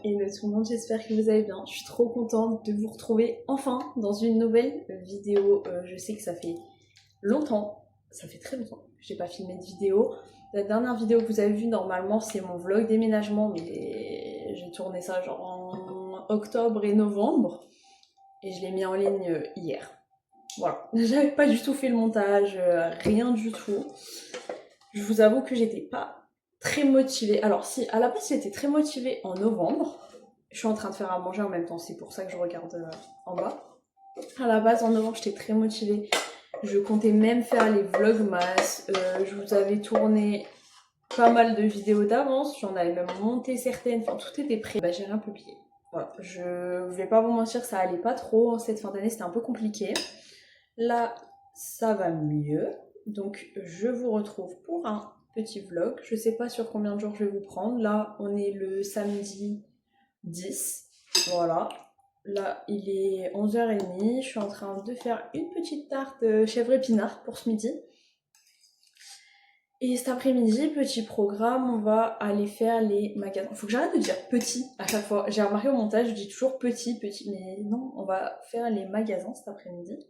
Hello tout le monde, j'espère que vous allez bien. Je suis trop contente de vous retrouver enfin dans une nouvelle vidéo. Je sais que ça fait longtemps, ça fait très longtemps que j'ai pas filmé de vidéo. La dernière vidéo que vous avez vue normalement c'est mon vlog déménagement, mais j'ai tourné ça genre en octobre et novembre et je l'ai mis en ligne hier. Voilà, j'avais pas du tout fait le montage, rien du tout. Je vous avoue que j'étais pas très motivée. Alors si, à la base j'étais très motivée en novembre. Je suis en train de faire à manger en même temps, c'est pour ça que je regarde en bas. À la base en novembre j'étais très motivée. Je comptais même faire les vlogmas. Je vous avais tourné pas mal de vidéos d'avance. J'en avais même monté certaines. Enfin tout était prêt. Bah j'ai rien publié. Voilà. Je vais pas vous mentir, ça allait pas trop en cette fin d'année, c'était un peu compliqué. Là ça va mieux. Donc je vous retrouve pour un petit vlog. Je sais pas sur combien de jours je vais vous prendre. Là on est le samedi 10. Voilà. Là il est 11h30. Je suis en train de faire une petite tarte chèvre épinard pour ce midi. Et cet après-midi, petit programme, on va aller faire les magasins. Faut que j'arrête de dire petit à chaque fois. J'ai remarqué au montage, je dis toujours petit, mais non, on va faire les magasins cet après-midi.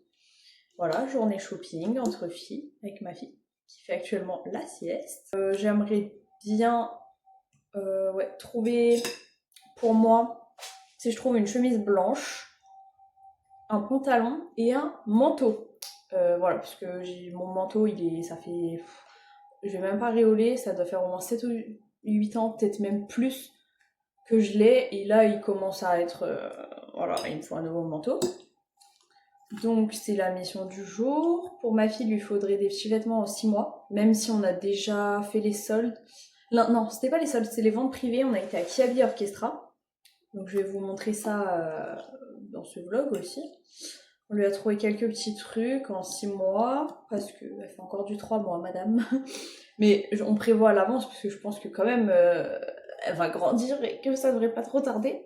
Voilà, journée shopping entre filles, avec ma fille, qui fait actuellement la sieste. J'aimerais bien trouver pour moi, si je trouve une chemise blanche, un pantalon et un manteau. Voilà, parce que mon manteau, ça fait... Je vais même pas réoler, ça doit faire au moins 7 ou 8 ans, peut-être même plus, que je l'ai. Et là, il commence à être... voilà, il me faut un nouveau manteau. Donc c'est la mission du jour. Pour ma fille, il lui faudrait des petits vêtements en 6 mois, même si on a déjà fait les soldes. Non, c'était pas les soldes, c'est les ventes privées. On a été à Kiabi Orchestra. Donc je vais vous montrer ça dans ce vlog aussi. On lui a trouvé quelques petits trucs en 6 mois, parce qu'elle fait encore du 3 mois, madame. Mais on prévoit à l'avance, parce que je pense que quand même, elle va grandir et que ça devrait pas trop tarder.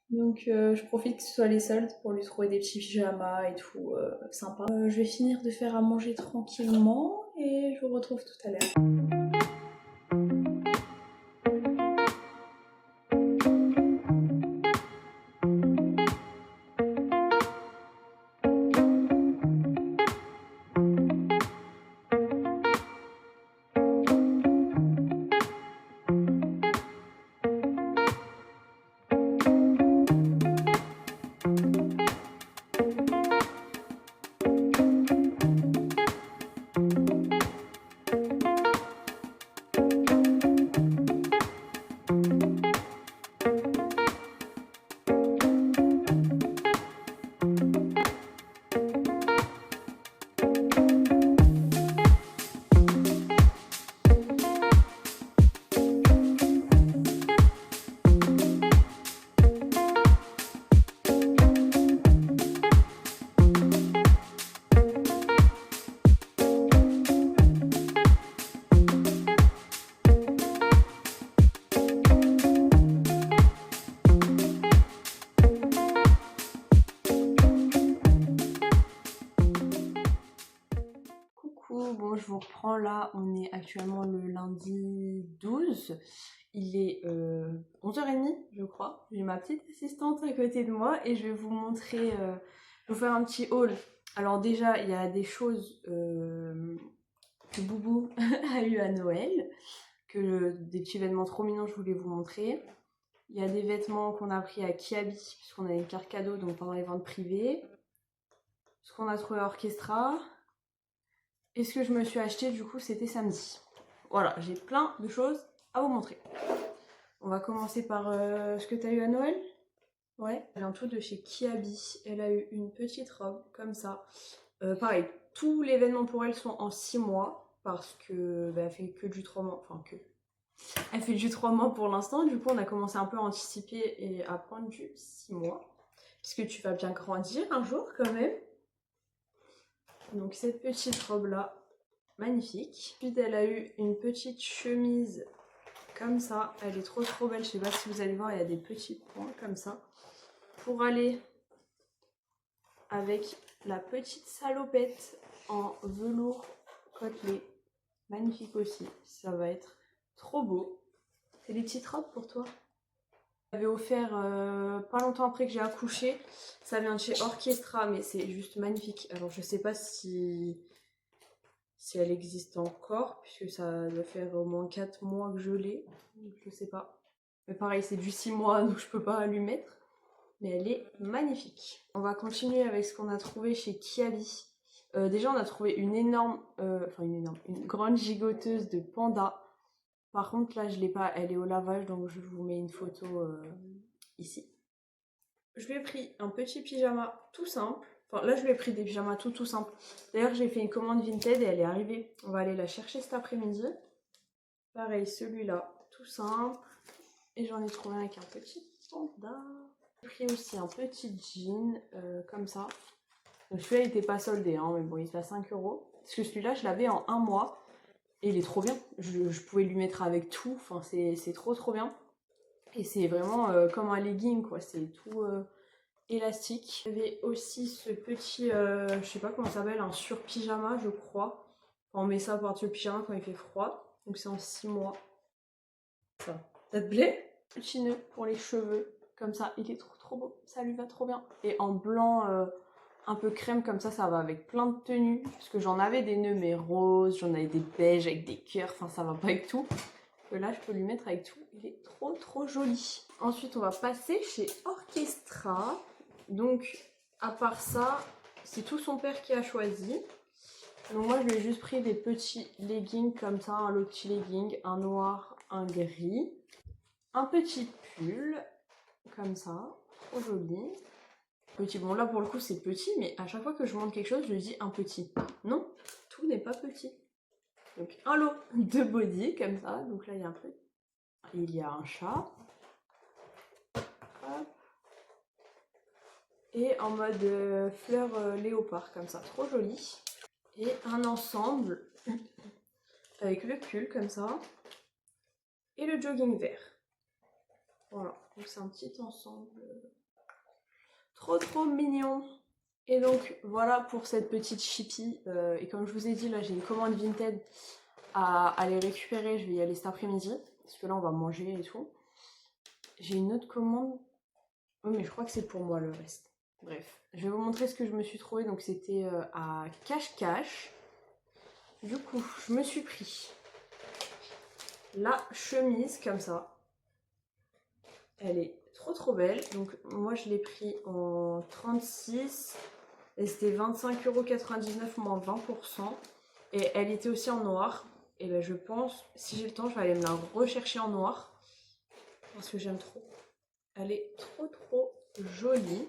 Donc je profite que ce soit les soldes pour lui trouver des petits pyjamas et tout, sympa. Je vais finir de faire à manger tranquillement et je vous retrouve tout à l'heure. Bon, je vous reprends là, on est actuellement le lundi 12, il est 11h30 je crois, j'ai ma petite assistante à côté de moi et je vais vous montrer, je vais vous faire un petit haul. Alors déjà il y a des choses que Boubou a eu à Noël, des petits vêtements trop mignons je voulais vous montrer. Il y a des vêtements qu'on a pris à Kiabi puisqu'on a une carte cadeau donc pendant les ventes privées. Ce qu'on a trouvé à Orchestra. Et ce que je me suis acheté du coup c'était samedi. Voilà, j'ai plein de choses à vous montrer. On va commencer par ce que tu as eu à Noël. Ouais, elle vient tout de chez Kiabi. Elle a eu une petite robe comme ça. Pareil, tous les événements pour elle sont en 6 mois. Parce que elle fait que du 3 mois. Enfin elle fait du 3 mois pour l'instant. Du coup on a commencé un peu à anticiper et à prendre du 6 mois. Puisque tu vas bien grandir un jour quand même. Donc cette petite robe là, magnifique. Ensuite elle a eu une petite chemise comme ça, elle est trop belle, je sais pas si vous allez voir, il y a des petits points comme ça. Pour aller avec la petite salopette en velours côtelé, magnifique aussi, ça va être trop beau. C'est des petites robes pour toi? J'avais offert pas longtemps après que j'ai accouché. Ça vient de chez Orchestra, mais c'est juste magnifique. Alors je sais pas si elle existe encore, puisque ça doit faire au moins 4 mois que je l'ai. Je sais pas. Mais pareil, c'est du 6 mois, donc je peux pas lui mettre. Mais elle est magnifique. On va continuer avec ce qu'on a trouvé chez Kiabi. Déjà, on a trouvé une grande gigoteuse de panda. Par contre, là, je l'ai pas, elle est au lavage, donc je vous mets une photo ici. Je lui ai pris un petit pyjama tout simple. Enfin, là, je lui ai pris des pyjamas tout simples. D'ailleurs, j'ai fait une commande Vinted et elle est arrivée. On va aller la chercher cet après-midi. Pareil, celui-là, tout simple. Et j'en ai trouvé un avec un petit panda. J'ai pris aussi un petit jean, comme ça. Donc celui-là, il n'était pas soldé, hein, mais bon, il était à 5 €. Parce que celui-là, je l'avais en 1 mois. Et il est trop bien. Je pouvais lui mettre avec tout. Enfin, c'est trop bien. Et c'est vraiment comme un legging, quoi. C'est tout élastique. Il y avait aussi ce petit, je sais pas comment ça s'appelle, un sur-pyjama, je crois. Enfin, on met ça par-dessus le pyjama quand il fait froid. Donc c'est en 6 mois. Ça te plaît? Petit nœud pour les cheveux. Comme ça, il est trop beau. Ça lui va trop bien. Et en blanc un peu crème comme ça va avec plein de tenues. Parce que j'en avais des nœuds mais roses, j'en avais des beiges avec des cœurs. Enfin, ça va pas avec tout. Que là, je peux lui mettre avec tout. Il est trop joli. Ensuite, on va passer chez Orchestra. Donc, à part ça, c'est tout son père qui a choisi. Donc moi, je lui ai juste pris des petits leggings comme ça, un lot petit legging, un noir, un gris. Un petit pull, comme ça, trop joli. Petit, bon là pour le coup c'est petit, mais à chaque fois que je montre quelque chose, je dis un petit. Non, tout n'est pas petit. Donc un lot de body, comme ça. Donc là il y a un peu. Il y a un chat. Hop. Et en mode fleur léopard, comme ça, trop joli. Et un ensemble avec le pull, comme ça. Et le jogging vert. Voilà, donc c'est un petit ensemble trop mignon. Et donc voilà pour cette petite chippie. Et comme je vous ai dit, là j'ai une commande Vinted à aller récupérer. Je vais y aller cet après-midi. Parce que là on va manger et tout. J'ai une autre commande. Oui, mais je crois que c'est pour moi le reste. Bref, je vais vous montrer ce que je me suis trouvé. Donc c'était à Cache-Cache. Du coup, je me suis pris la chemise comme ça. Elle est trop belle. Donc moi je l'ai pris en 36 et c'était 25,99 € moins 20%. Et elle était aussi en noir. Et ben je pense, si j'ai le temps, je vais aller me la rechercher en noir. Parce que j'aime trop. Elle est trop jolie.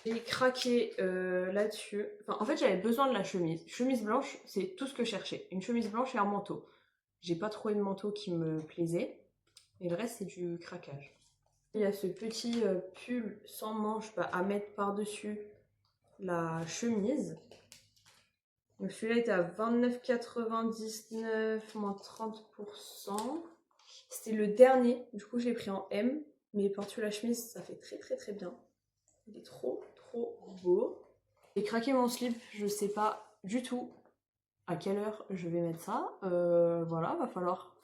J'ai craqué là-dessus. Enfin, en fait, j'avais besoin de la chemise. Chemise blanche, c'est tout ce que je cherchais. Une chemise blanche et un manteau. J'ai pas trouvé de manteau qui me plaisait. Et le reste, c'est du craquage. Il y a ce petit pull sans manches à mettre par-dessus la chemise. Donc celui-là était à 29,99 moins 30%. C'était le dernier. Du coup, j'ai pris en M. Mais par-dessus la chemise, ça fait très bien. Il est trop beau. J'ai craqué mon slip. Je sais pas du tout à quelle heure je vais mettre ça. Voilà, va falloir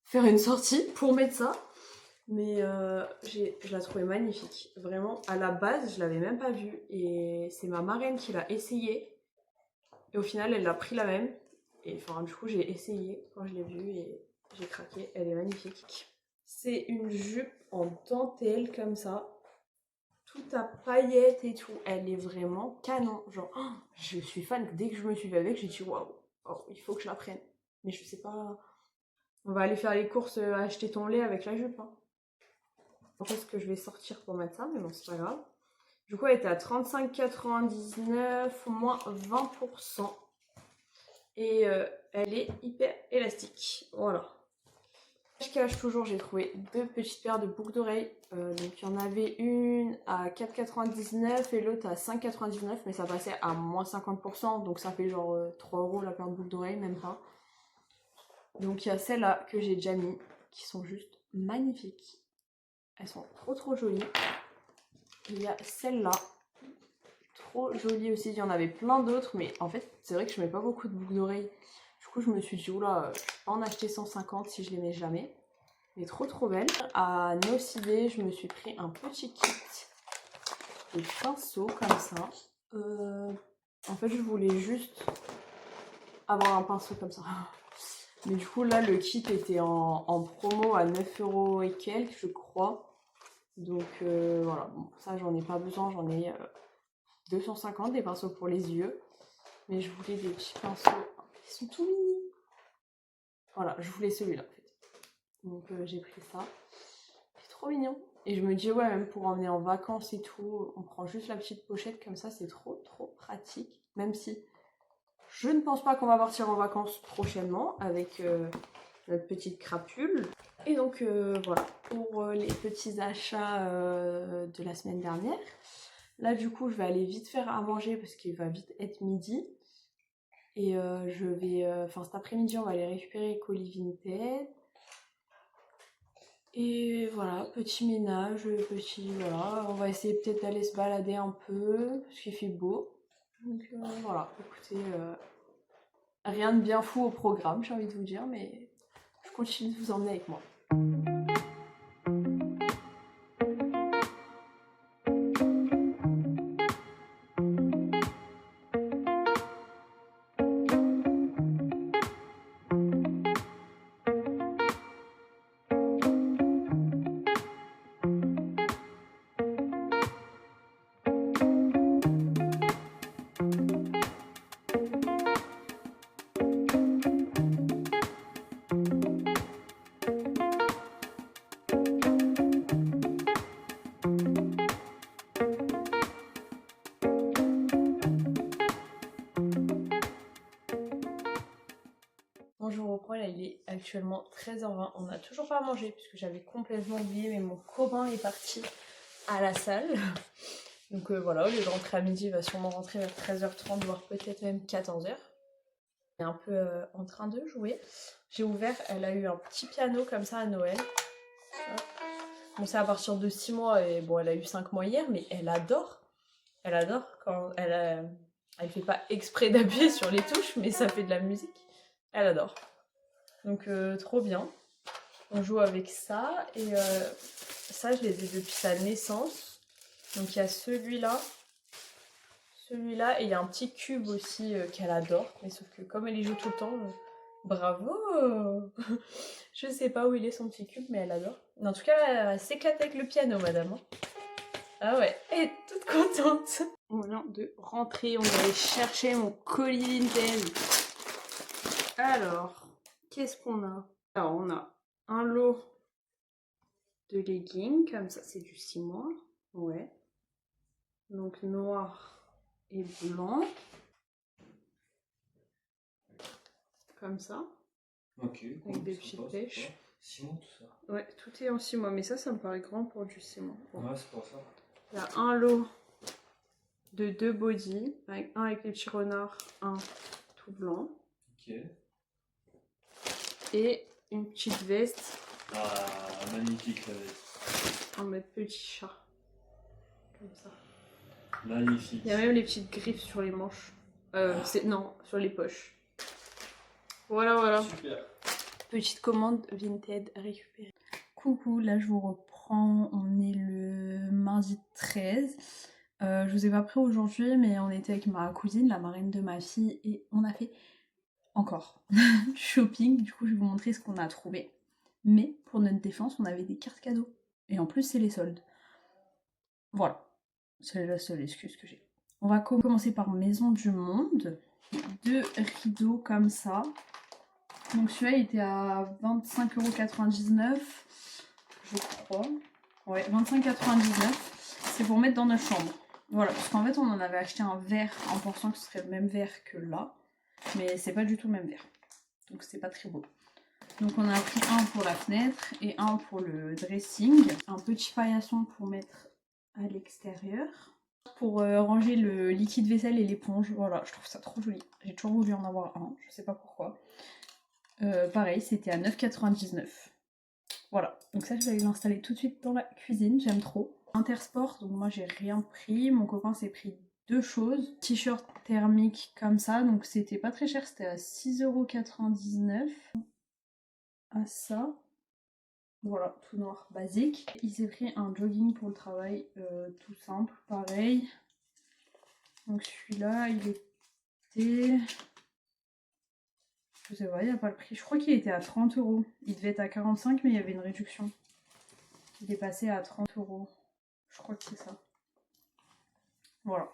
faire une sortie pour mettre ça. Mais je la trouvais magnifique. Vraiment, à la base, je l'avais même pas vue. Et c'est ma marraine qui l'a essayé. Et au final, elle a pris la même. Et enfin, du coup, j'ai essayé quand je l'ai vue et j'ai craqué. Elle est magnifique. C'est une jupe en dentelle comme ça. Tout à paillettes et tout. Elle est vraiment canon. Genre, oh, je suis fan. Dès que je me suis vue avec, j'ai dit waouh, oh, il faut que je la prenne. Mais je sais pas. On va aller faire les courses, acheter ton lait avec la jupe. Hein. Je pense que je vais sortir pour mettre ça, mais bon, c'est pas grave. Du coup, elle était à 35,99 moins 20%. Et elle est hyper élastique. Voilà. Cache toujours, j'ai trouvé deux petites paires de boucles d'oreilles. Donc il y en avait une à 4,99 et l'autre à 5,99, mais ça passait à moins 50%. Donc ça fait genre 3 € la paire de boucles d'oreilles, même pas. Donc il y a celles-là que j'ai déjà mis, qui sont juste magnifiques. Elles sont trop jolies. Il y a celle-là, trop jolie aussi. Il y en avait plein d'autres, mais en fait, c'est vrai que je mets pas beaucoup de boucles d'oreilles. Du coup, je me suis dit, oula, je vais pas en acheter 150 si je les mets jamais. Elle est trop belle. À Nocibé, je me suis pris un petit kit de pinceaux comme ça. En fait, je voulais juste avoir un pinceau comme ça. Mais du coup, là, le kit était en promo à 9 € et quelques, je crois. Donc voilà, bon, ça, j'en ai pas besoin. J'en ai 250 des pinceaux pour les yeux. Mais je voulais des petits pinceaux. Ils sont tout mini. Voilà, je voulais celui-là en fait. Donc j'ai pris ça. C'est trop mignon. Et je me dis, ouais, même pour emmener en vacances et tout, on prend juste la petite pochette comme ça, c'est trop pratique. Même si je ne pense pas qu'on va partir en vacances prochainement avec notre petite crapule. Et donc voilà, pour les petits achats de la semaine dernière. Là du coup, je vais aller vite faire à manger parce qu'il va vite être midi. Et je vais, enfin cet après-midi, on va aller récupérer colis Vinted. Et voilà, petit ménage, petit, voilà, on va essayer peut-être d'aller se balader un peu, parce qu'il fait beau. Donc voilà, écoutez, rien de bien fou au programme, j'ai envie de vous dire, mais je continue de vous emmener avec moi. Bon, je vous reprends, là il est actuellement 13h20, on n'a toujours pas mangé puisque j'avais complètement oublié, mais mon copain est parti à la salle. Donc voilà, au lieu de rentrer à midi, il va sûrement rentrer vers 13h30, voire peut-être même 14h. Elle est un peu en train de jouer. J'ai ouvert, elle a eu un petit piano comme ça à Noël. Bon, c'est à partir de 6 mois et bon, elle a eu 5 mois hier, mais elle adore. Elle adore quand elle fait pas exprès d'appuyer sur les touches, mais ça fait de la musique. Elle adore. Donc trop bien. On joue avec ça et ça je les ai depuis sa naissance. Donc il y a celui-là et il y a un petit cube aussi qu'elle adore. Mais sauf que comme elle y joue tout le temps, bravo. Je sais pas où il est son petit cube, mais elle adore. En tout cas, elle s'éclate avec le piano, madame. Ah ouais, elle est toute contente. On vient de rentrer, on va aller chercher mon colis Vinted. Alors, qu'est-ce qu'on a? Alors, on a un lot de leggings, comme ça, c'est du 6 mois. Ouais. Donc, noir et blanc. Comme ça. Ok. Avec des petites pêches. 6 mois tout ça. Ouais, tout est en 6 mois, mais ça me paraît grand pour du 6 mois. Bon. Ouais, c'est pour ça. Il y a un lot de 2 bodys, avec un avec les petits renards, un tout blanc. Ok. Et une petite veste. Ah, magnifique la veste. En mode petit chat. Comme ça. Magnifique. Il y a même les petites griffes sur les manches. Non, sur les poches. Voilà. Super. Petite commande Vinted récupérée. Coucou, là je vous reprends. On est le mardi 13. Je vous ai pas pris aujourd'hui, mais on était avec ma cousine, la marraine de ma fille, et on a fait encore du shopping. Du coup, je vais vous montrer ce qu'on a trouvé. Mais pour notre défense, on avait des cartes cadeaux. Et en plus, c'est les soldes. Voilà. C'est la seule excuse que j'ai. On va commencer par Maison du Monde. 2 rideaux comme ça. Donc celui-là il était à 25,99 €, je crois. Ouais, 25,99 €. C'est pour mettre dans notre chambre. Voilà, parce qu'en fait on en avait acheté un vert en pensant que ce serait le même vert que là. Mais c'est pas du tout le même vert. Donc c'est pas très beau. Donc on a pris un pour la fenêtre et un pour le dressing. Un petit paillasson pour mettre à l'extérieur. Pour ranger le liquide vaisselle et l'éponge. Voilà, je trouve ça trop joli. J'ai toujours voulu en avoir un, je sais pas pourquoi. Pareil, c'était à 9,99 €. Voilà, donc ça je vais l'installer tout de suite dans la cuisine, j'aime trop. Intersport, donc moi j'ai rien pris, mon copain s'est pris 2 choses. T-shirt thermique comme ça, donc c'était pas très cher, c'était à 6,99 €. À ça. Voilà, tout noir, basique. Il s'est pris un jogging pour le travail, tout simple, pareil. Donc celui-là, il était... Je sais pas, il n'y a pas le prix. Je crois qu'il était à 30 €. Il devait être à 45, mais il y avait une réduction. Il est passé à 30 €. Je crois que c'est ça. Voilà.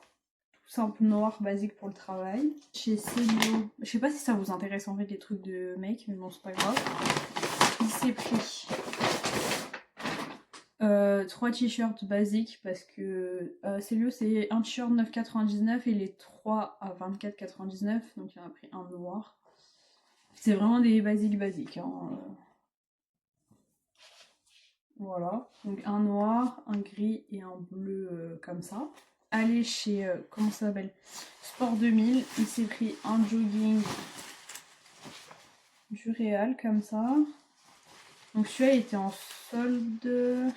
Tout simple, noir, basique pour le travail. Chez Célio, je sais pas si ça vous intéresse en fait les trucs de mec, mais bon, c'est pas grave. Il s'est pris 3 t-shirts basiques parce que Célio c'est un t-shirt 9,99 et les 3 à 24,99, donc il en a pris un noir. C'est vraiment des basiques hein. Voilà, donc un noir, un gris et un bleu comme ça. Aller chez, comment ça s'appelle, Sport 2000, il s'est pris un jogging du Réal comme ça. Donc celui-là il était en solde,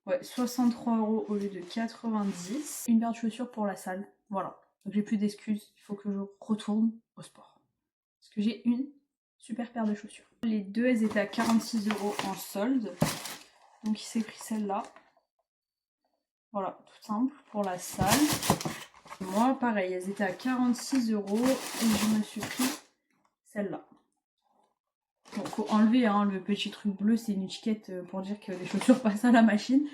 ouais, 63 € au lieu de 90. Une paire de chaussures pour la salle, voilà. Donc j'ai plus d'excuses, il faut que je retourne au sport. Parce que j'ai une super paire de chaussures. Les deux elles étaient à 46 € en solde. Donc il s'est pris celle-là. Voilà, tout simple, pour la salle. Moi, pareil, elles étaient à 46 € et je me suis pris celle-là. Bon, faut enlever hein, le petit truc bleu, c'est une étiquette pour dire que les chaussures passent à la machine.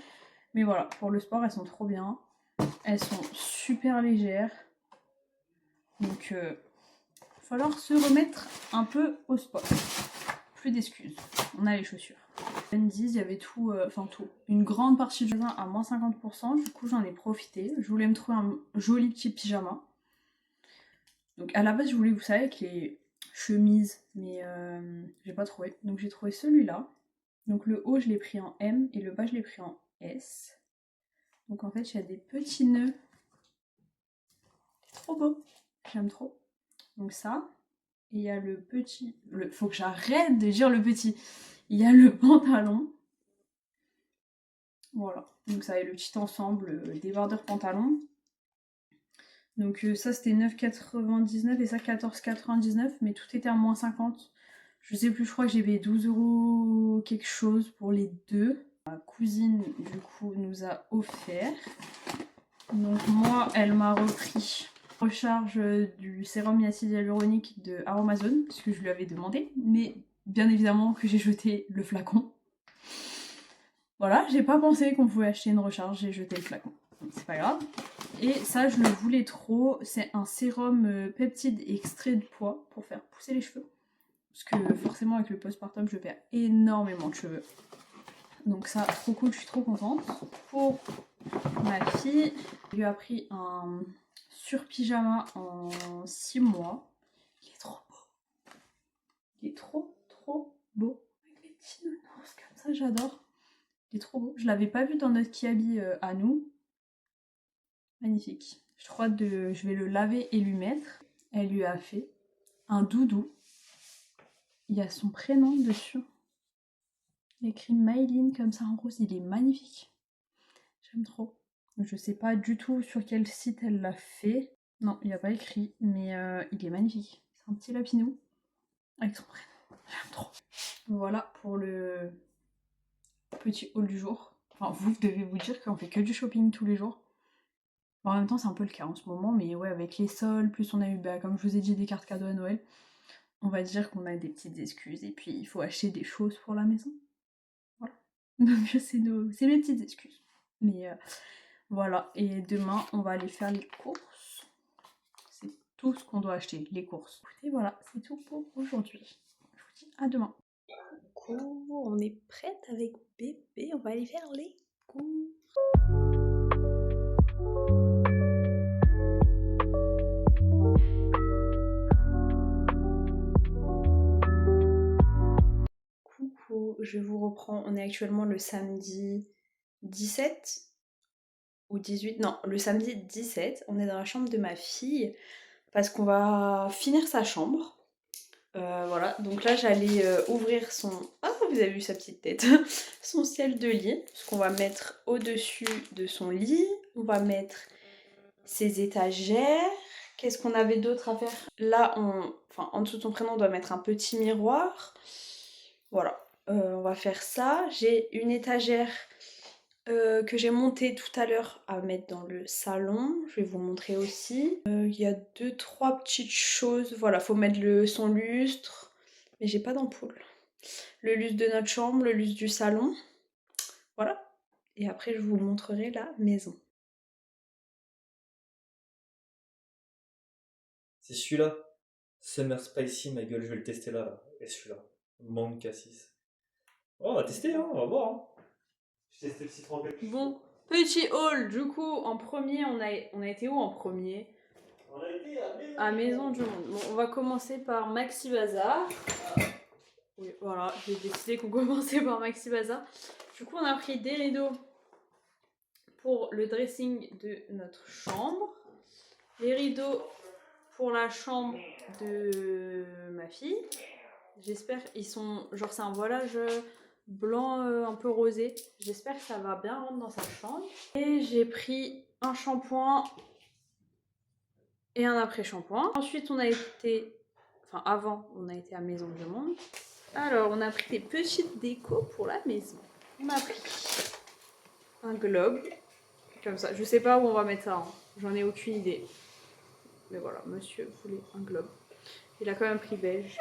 Mais voilà, pour le sport, elles sont trop bien. Elles sont super légères. Donc, il va falloir se remettre un peu au sport. Plus d'excuses, on a les chaussures. Mendy's, il y avait tout, enfin tout, une grande partie du magasin à moins 50%, du coup j'en ai profité. Je voulais me trouver un joli petit pyjama. Donc à la base je voulais, vous savez, avec les chemises, mais j'ai pas trouvé. Donc j'ai trouvé celui-là. Donc le haut je l'ai pris en M et le bas je l'ai pris en S. Donc en fait il y a des petits nœuds. C'est trop beau, j'aime trop. Donc ça, et il y a le petit, faut que j'arrête de dire le petit. Il y a le pantalon. Voilà, donc ça est le petit ensemble débardeur pantalon. Donc ça c'était 9,99 et ça 14,99, mais tout était à moins 50. Je sais plus, je crois que j'ai payé 12 € quelque chose pour les deux. Ma cousine du coup nous a offert. Donc moi elle m'a repris recharge du sérum acide hyaluronique de Aromazone, parce que je lui avais demandé, mais bien évidemment que j'ai jeté le flacon. Voilà, j'ai pas pensé qu'on pouvait acheter une recharge, j'ai jeté le flacon. C'est pas grave. Et ça, je le voulais trop. C'est un sérum peptide et extrait de pois pour faire pousser les cheveux. Parce que forcément, avec le postpartum, je perds énormément de cheveux. Donc ça, trop cool, je suis trop contente. Pour ma fille, je lui ai pris un sur-pyjama en 6 mois. Il est trop beau. Il est trop beau. Avec les petits nounours comme ça, j'adore. Il est trop beau. Je l'avais pas vu dans notre kiabi à nous. Magnifique. Je vais le laver et lui mettre. Elle lui a fait un doudou. Il y a son prénom dessus. Il y a écrit Maïline comme ça en rose. Il est magnifique. J'aime trop. Je sais pas du tout sur quel site elle l'a fait. Non, il n'y a pas écrit, mais il est magnifique. C'est un petit lapinou avec son prénom. J'aime trop. Voilà pour le petit haul du jour. Enfin, vous devez vous dire qu'on fait que du shopping tous les jours. Bon, en même temps, c'est un peu le cas en ce moment, mais ouais, avec les soldes, plus on a eu, bah, comme je vous ai dit, des cartes cadeaux à Noël, on va dire qu'on a des petites excuses, et puis il faut acheter des choses pour la maison. Voilà. Donc c'est mes petites excuses. Mais voilà, et demain, on va aller faire les courses. C'est tout ce qu'on doit acheter, les courses. Écoutez, voilà, c'est tout pour aujourd'hui. Je vous dis à demain. Coucou, on est prête avec bébé, on va aller faire les courses. Coucou, je vous reprends, on est actuellement le samedi 17 ou 18, non, le samedi 17, on est dans la chambre de ma fille parce qu'on va finir sa chambre. Voilà, donc là j'allais ouvrir son... Ah, vous avez vu sa petite tête. Son ciel de lit, ce qu'on va mettre au-dessus de son lit. On va mettre ses étagères. Qu'est-ce qu'on avait d'autre à faire? Là, enfin, en dessous de son prénom, on doit mettre un petit miroir. Voilà. on va faire ça. J'ai une étagère que j'ai montée tout à l'heure à mettre dans le salon. Je vais vous montrer aussi. Il y a 2-3 petites choses. Voilà, faut mettre son lustre. Mais j'ai pas d'ampoule. Le lustre de notre chambre, le lustre du salon. Voilà. Et après, je vous montrerai la maison. C'est celui-là. Summer Spicy, ma gueule, je vais le tester là. Et celui-là. Mangue cassis. Oh, on va tester, hein, on va voir. Hein. Je vais tester le citron quelque Bon, petit haul. Du coup, en premier, on a été où en premier? On a été à Maison du Monde. Bon, on va commencer par Maxi Bazar. Oui, voilà, j'ai décidé qu'on commençait par Maxi Bazar. Du coup, on a pris des rideaux pour le dressing de notre chambre. Les rideaux pour la chambre de ma fille. J'espère ils sont genre c'est un voilage blanc un peu rosé. J'espère que ça va bien rentrer dans sa chambre. Et j'ai pris un shampoing et un après-shampoing. Ensuite on a été avant on a été à Maison du Monde. Alors on a pris des petites décos pour la maison. On a pris un globe comme ça. Je sais pas où on va mettre ça. Hein. J'en ai aucune idée. Mais voilà, monsieur voulait un globe. Il a quand même pris beige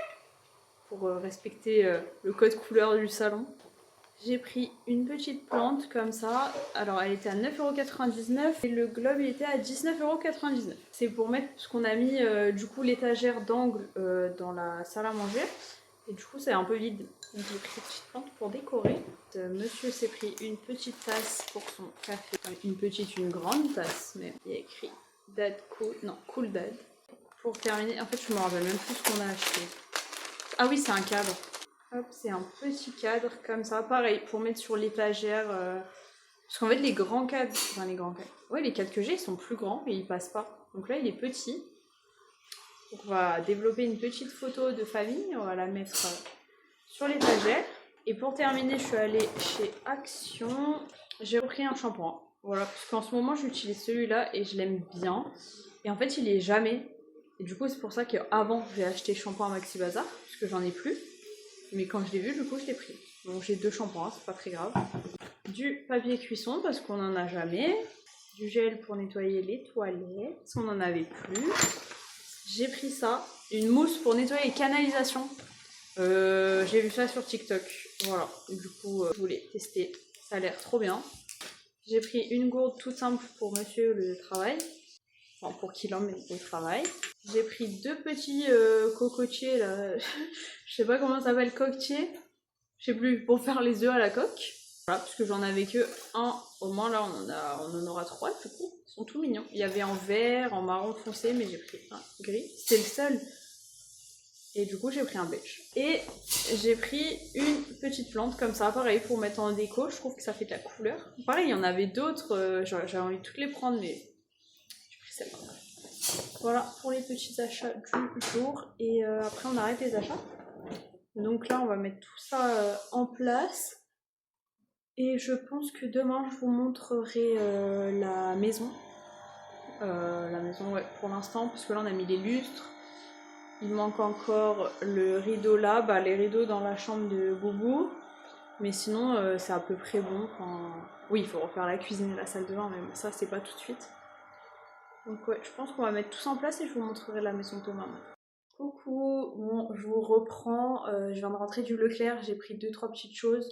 pour respecter le code couleur du salon. J'ai pris une petite plante comme ça. Alors elle était à 9,99€ et le globe il était à 19,99€. C'est pour mettre ce qu'on a mis du coup l'étagère d'angle dans la salle à manger. Et du coup c'est un peu vide. Donc j'ai pris cette petite plante pour décorer. Monsieur s'est pris une petite tasse pour son café. Enfin, une grande tasse, mais il y a écrit Dad Cool. Non, Cool Dad. Pour terminer, en fait je me rappelle même plus ce qu'on a acheté. Ah oui, c'est un cadre. Hop, c'est un petit cadre comme ça, pareil, pour mettre sur l'étagère. Parce qu'en fait, les grands cadres. Ouais, les cadres que j'ai, ils sont plus grands, mais ils passent pas. Donc là, il est petit. Donc on va développer une petite photo de famille. On va la mettre sur l'étagère. Et pour terminer, je suis allée chez Action. J'ai repris un shampoing. Voilà, parce qu'en ce moment, j'utilise celui-là et je l'aime bien. Et en fait, il est jamais. Et du coup, c'est pour ça qu'avant, j'ai acheté shampoing Maxi Bazar, parce que j'en ai plus. Mais quand je l'ai vu, du coup, je l'ai pris. Donc j'ai 2 shampoings, c'est pas très grave. Du papier cuisson, parce qu'on n'en a jamais. Du gel pour nettoyer les toilettes, parce qu'on n'en avait plus. J'ai pris ça. Une mousse pour nettoyer les canalisations. J'ai vu ça sur TikTok. Voilà. Et du coup, je voulais tester. Ça a l'air trop bien. J'ai pris une gourde toute simple pour monsieur le travail. Enfin, pour qu'il emmène au travail. J'ai pris 2 petits cocotiers là. Je sais pas comment ça s'appelle, coquetier. Je sais plus, pour faire les œufs à la coque. Voilà, parce que j'en avais que un. Au moins là, on en aura 3 du coup. Ils sont tout mignons. Il y avait en vert, en marron foncé, mais j'ai pris un gris. C'était le seul. Et du coup, j'ai pris un beige. Et j'ai pris une petite plante comme ça, pareil, pour mettre en déco. Je trouve que ça fait de la couleur. Pareil, il y en avait d'autres. J'avais envie de toutes les prendre, mais j'ai pris celle-là. Voilà pour les petits achats du jour. Et après, on arrête les achats. Donc là, on va mettre tout ça en place. Et je pense que demain, je vous montrerai la maison. La maison, ouais, pour l'instant, parce que là, on a mis les lustres. Il manque encore le rideau là, les rideaux dans la chambre de Boubou. Mais sinon, c'est à peu près bon. Oui, il faut refaire la cuisine et la salle de bain, mais bon, ça, c'est pas tout de suite. Donc ouais, je pense qu'on va mettre tout ça en place et je vous montrerai la maison de maman. Coucou, bon, je vous reprends. Je viens de rentrer du Leclerc, j'ai pris 2-3 petites choses.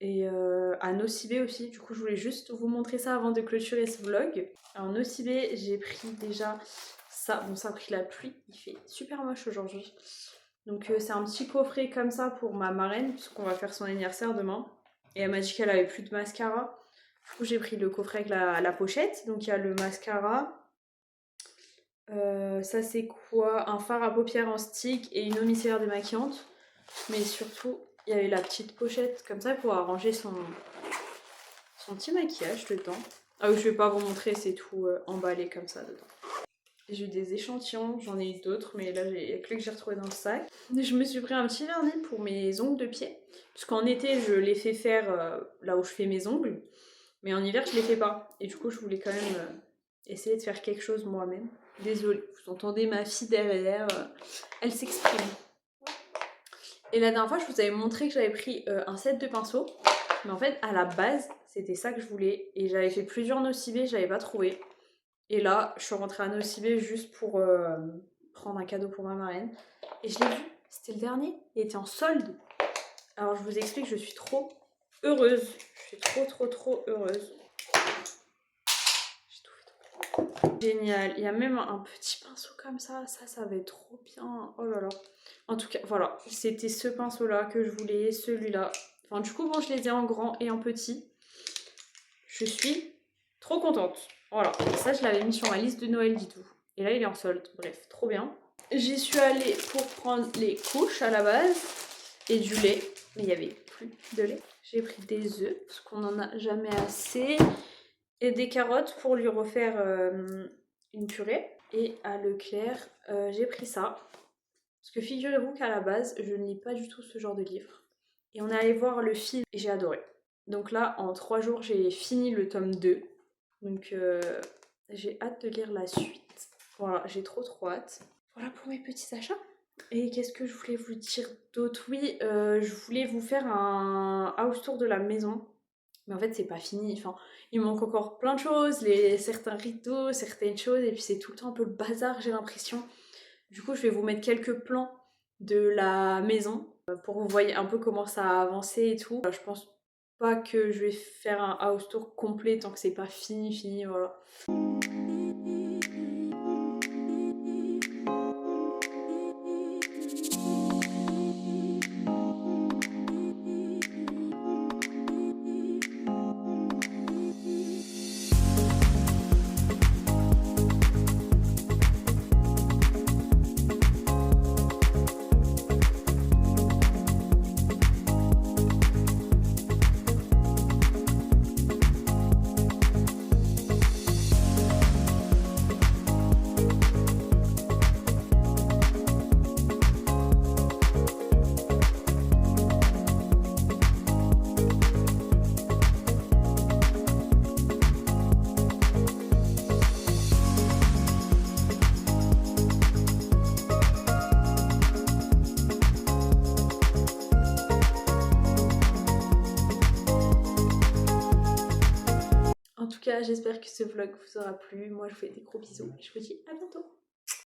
Et à Nocibé aussi, du coup je voulais juste vous montrer ça avant de clôturer ce vlog. Alors Nocibé, j'ai pris déjà ça, bon ça a pris la pluie, il fait super moche aujourd'hui. Donc c'est un petit coffret comme ça pour ma marraine, puisqu'on va faire son anniversaire demain. Et elle m'a dit qu'elle avait plus de mascara. Du coup j'ai pris le coffret avec la pochette, donc il y a le mascara. Ça c'est quoi? Un fard à paupières en stick et une eau micellaire démaquillante. Mais surtout, il y avait la petite pochette comme ça pour arranger son petit maquillage dedans. Ah oui, je vais pas vous montrer, c'est tout emballé comme ça dedans. J'ai eu des échantillons, j'en ai eu d'autres, mais là, il y a que les que j'ai retrouvé dans le sac. Je me suis pris un petit vernis pour mes ongles de pied. Parce qu'en été, je les fais faire là où je fais mes ongles. Mais en hiver, je les fais pas. Et du coup, je voulais quand même essayer de faire quelque chose moi-même. Désolée, vous entendez ma fille derrière, elle s'exprime. Et la dernière fois, je vous avais montré que j'avais pris un set de pinceaux. Mais en fait, à la base, c'était ça que je voulais. Et j'avais fait plusieurs Nocibé, je l'avais pas trouvé. Et là, je suis rentrée à Nocibé juste pour prendre un cadeau pour ma marraine. Et je l'ai vu, c'était le dernier. Il était en solde. Alors, je vous explique, je suis trop heureuse. Je suis trop heureuse. J'ai tout fait. Génial. Il y a même un petit pinceau comme ça. Ça va être trop bien. Oh là là. En tout cas, voilà. C'était ce pinceau-là que je voulais, celui-là. Enfin, du coup, bon, je les ai en grand et en petit. Je suis trop contente. Voilà. Et ça, je l'avais mis sur ma liste de Noël, dites-vous. Et là, il est en solde. Bref, trop bien. J'y suis allée pour prendre les couches à la base et du lait. Mais il n'y avait plus de lait. J'ai pris des œufs, parce qu'on n'en a jamais assez. Et des carottes pour lui refaire une purée. Et à Leclerc, j'ai pris ça. Parce que figurez-vous qu'à la base, je ne lis pas du tout ce genre de livre. Et on est allé voir le film et j'ai adoré. Donc là, en 3 jours, j'ai fini le tome 2. Donc j'ai hâte de lire la suite. Voilà, j'ai trop hâte. Voilà pour mes petits achats. Et qu'est-ce que je voulais vous dire d'autre? Oui, je voulais vous faire un house tour de la maison. Mais en fait, c'est pas fini. Enfin, il manque encore plein de choses, certains rideaux, certaines choses. Et puis c'est tout le temps un peu le bazar, j'ai l'impression. Du coup, je vais vous mettre quelques plans de la maison pour que vous voyez un peu comment ça a avancé et tout. Je pense pas que je vais faire un house tour complet tant que c'est pas fini, voilà. En tout cas, j'espère que ce vlog vous aura plu. Moi, je vous fais des gros bisous et je vous dis à bientôt.